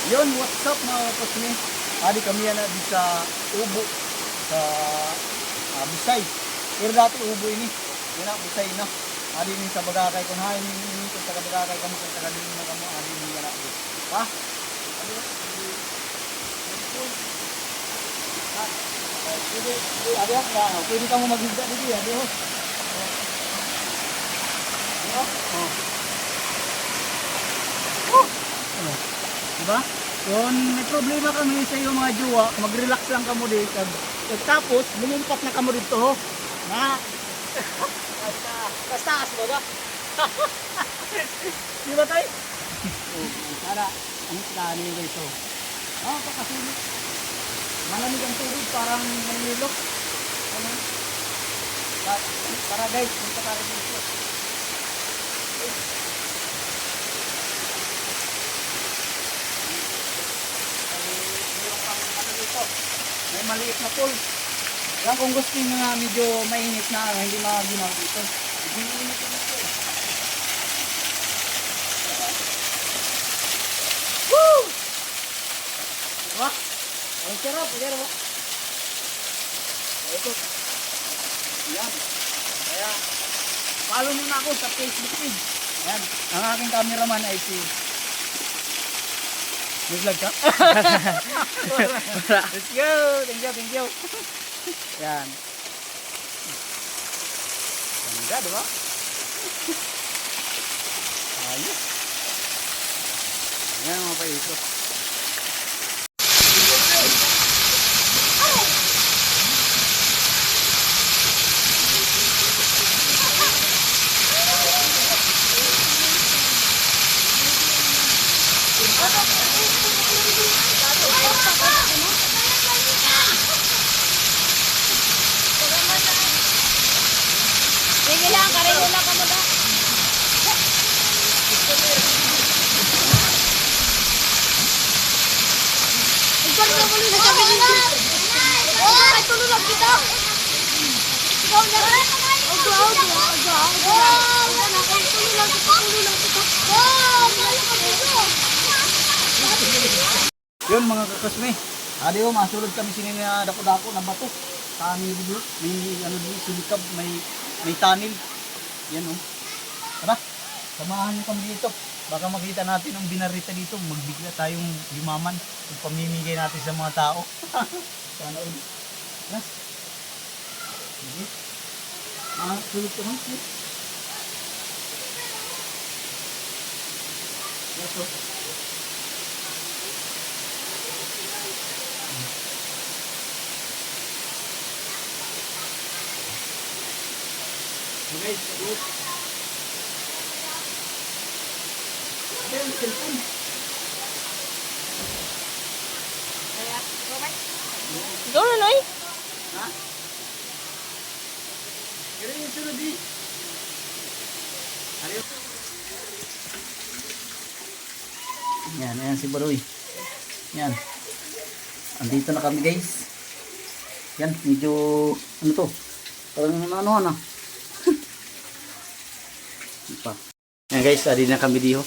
Yun, what's up mga kasmi? Adi kami yan di sa Ubo sa Bisay. Pero dati Ubo ini. Yan na, Bisay na. Adi ni sa Bagakay kung hain ni sa Bagakay kamo sa Tagalog na kamo adi ni yan na. Ha? Adi ha, pwede ka mo maghinda dito adi ho. Diba? Kung may problema kami sa iyo mga jowa, mag-relax lang kamo dito. Tapos, lumumpat na kamo dito ho. Na. Taas mo ba? Di ba tayo? Para, ang plano nyo ito. Pakasulit. Malamig ang tubig, parang manilok. Ano? Para guys, punta tayo dito. May maliit na pool. Yan kung gusto nyo nga medyo mainit na hindi maginaw dito. Hindi mainit na dito. Woo! Diba? Ang sarap. Ayan ba? Ito. Yan. Kaya, follow nyo na ako sa Facebook page. Yan. Ang aking cameraman ay si nag-vlog ka? Let's go! Thank you. Yan. Ganda, diba? Ayos. Yan mga paito. Sige lang, kareho lang ka mo da. Ikaw na muli na sabi nito. Ay, tulog lang kita. Ikaw na rin. Tulog lang kita. Yun mga kakasme. Adi o, masulod kami sinin na dako-dako na bato. Tanil dito. May ano dito, silikab, may tanil. Yan o. Tara, samahan nyo kami dito. Baka makita natin ang binarita dito. Magbigla tayong yumaman. Yung pamimigay natin sa mga tao. Sana ulit. Tara. Sige. Sulod ka man. Ito. Okay, sagot. Ayan, cellphone. Ikaw na, Noy. Ha? Kaya yung sunod eh. Ariyo. Yan si Baroy. Yan. Andito na kami guys. Yan, medyo, ano to? Parang ano. Pa. Yan guys, adi na kami diho.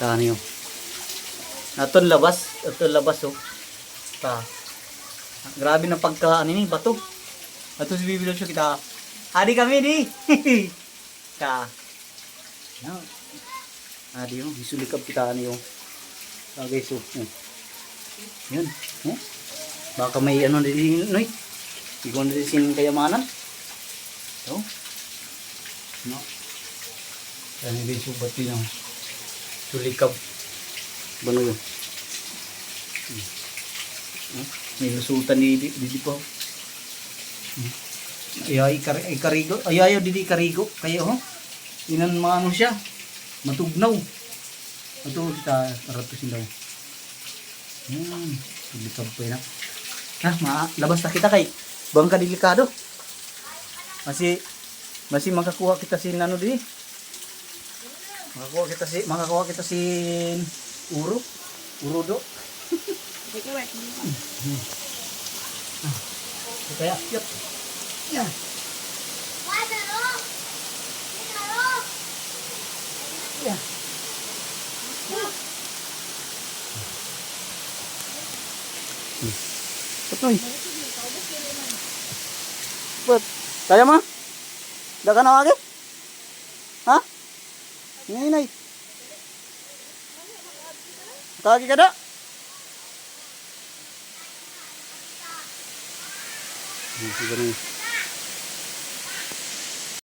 Ta niyo. Aton labas oh. Ta. Grabe ng pagkaan ini bato. Ato si bibilo siya kita. Adi kami di. Ta. Yan. Adi oh, isulikap kita niyo. Guys oh. Yun. Baka may ano din noy. Igon din sin kayamanan. To. No. Yan yung subat din ang sulikab. Bano yun? May lusutan di po. Ay karigo. Ayaw di karigo. Kaya ho. Inan mga ano siya. Matugnaw. Ito kita ratusin daw. Sulikab po yun. Labas na kita kay bangka delikado. Masih makakuha kita sin ano di. Makakuha kita si Urudo. Kaya yep. Yan. Yan. Patoy. Ba't? Kaya mo? Da ka na wagi? Ha? Inay. Kagi ka da? Sige na